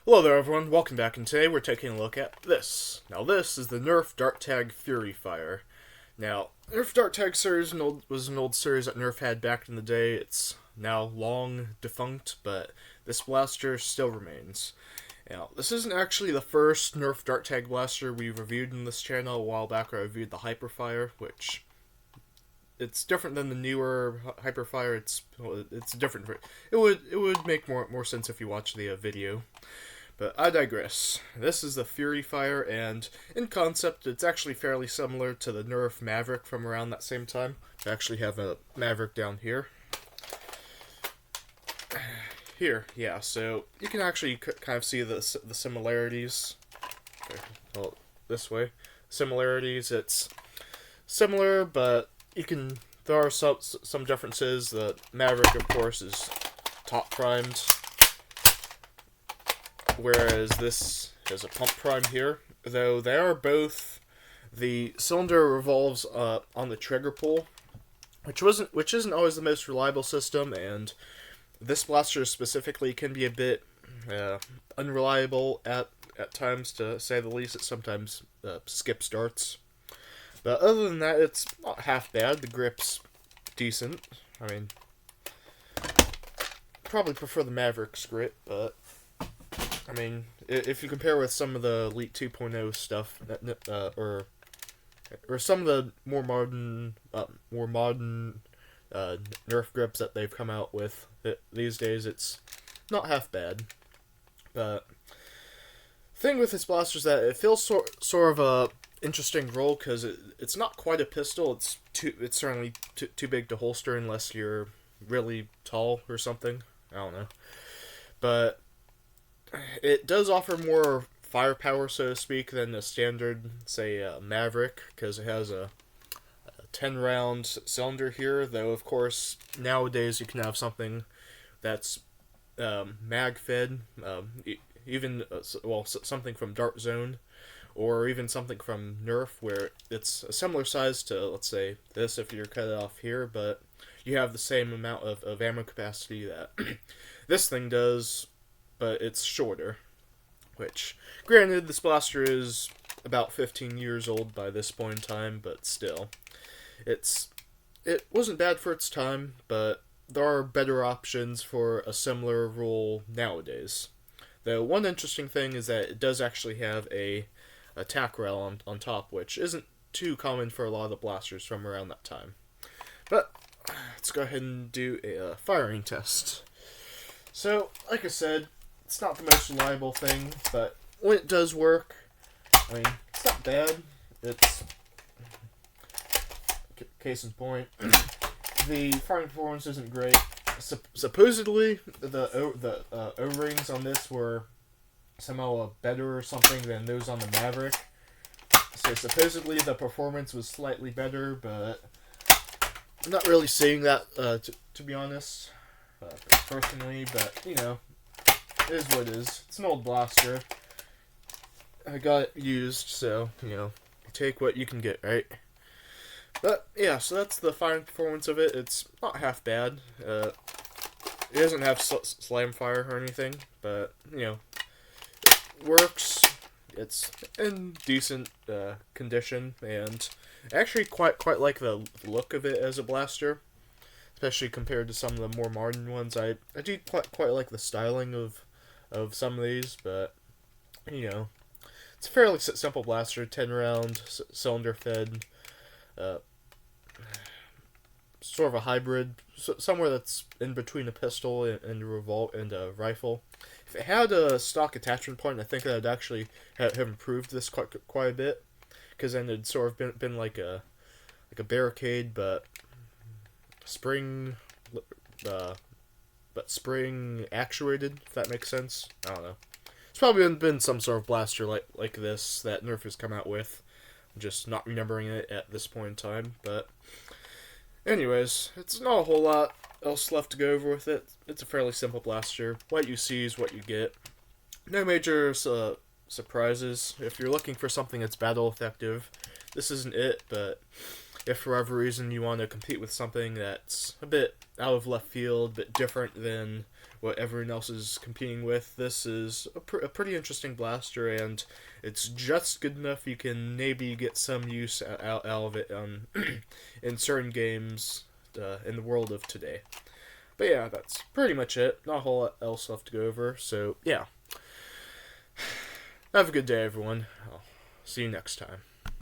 Hello there everyone, welcome back, and today we're taking a look at this. Now this is the Nerf Dart Tag Furyfire. Now, Nerf Dart Tag series was an old series that Nerf had back in the day. It's now long defunct, but this blaster still remains. Now, this isn't actually the first Nerf Dart Tag blaster we've reviewed in this channel. A while back I reviewed the Hyperfire, which it's different than the newer Hyperfire. It's different. It would make more sense if you watch the video. But I digress. This is the Furyfire, and in concept, it's actually fairly similar to the Nerf Maverick from around that same time. I actually have a Maverick down here. Here, yeah, so you can actually kind of see the similarities. Okay, well, this way. Similarities, it's similar, but there are some differences. The Maverick, of course, is top primed, whereas this is a pump prime here. Though they are both, the cylinder revolves on the trigger pull, which isn't always the most reliable system, and this blaster specifically can be a bit unreliable at times, to say the least. It sometimes skips darts. But other than that, it's not half bad. The grip's decent. I mean, probably prefer the Maverick's grip, but I mean, if you compare with some of the Elite 2.0 stuff, or some of the more modern Nerf grips that they've come out with these days, it's not half bad. But the thing with this blaster is that it feels sort of a interesting roll, because it's not quite a pistol. It's certainly too big to holster unless you're really tall or something. I don't know, but it does offer more firepower, so to speak, than the standard, say, Maverick, because it has a 10-round cylinder here. Though, of course, nowadays you can have something that's mag-fed, even something from Dart Zone, or even something from Nerf, where it's a similar size to, let's say, this if you're cut off here, but you have the same amount of ammo capacity that this thing does, but it's shorter. Which, granted, this blaster is about 15 years old by this point in time, but still, it wasn't bad for its time, but there are better options for a similar rule nowadays. Though one interesting thing is that it does actually have a tack rail on top, which isn't too common for a lot of the blasters from around that time. But let's go ahead and do a firing test. So, like I said, it's not the most reliable thing, but when it does work, I mean, it's not bad. It's, case in point, the firing performance isn't great. Supposedly, the O-rings on this were somehow better or something than those on the Maverick. So supposedly the performance was slightly better, but I'm not really seeing that, to be honest, personally. But, you know, it is what it is. It's an old blaster. I got it used, so, you know, you take what you can get, right? But, yeah, so that's the firing performance of it. It's not half bad. It doesn't have slam fire or anything, but, you know, it works. It's in decent condition, and I actually quite like the look of it as a blaster, especially compared to some of the more modern ones. I do quite like the styling of some of these, but, you know, it's a fairly simple blaster, 10-round, cylinder-fed, sort of a hybrid, somewhere that's in between a pistol and a rifle. If it had a stock attachment point, I think that would actually have improved this quite a bit, because then it'd sort of been like a barricade, but spring actuated, if that makes sense. I don't know. It's probably been some sort of blaster like this that Nerf has come out with. I'm just not remembering it at this point in time, but anyways, it's not a whole lot else left to go over with it. It's a fairly simple blaster. What you see is what you get. No major surprises. If you're looking for something that's battle effective, this isn't it, but if for whatever reason you want to compete with something that's a bit out of left field, but different than what everyone else is competing with. This is a pretty interesting blaster, and it's just good enough you can maybe get some use out of it in certain games in the world of today. But yeah, that's pretty much it. Not a whole lot else left to go over. So yeah, have a good day, everyone. I'll see you next time.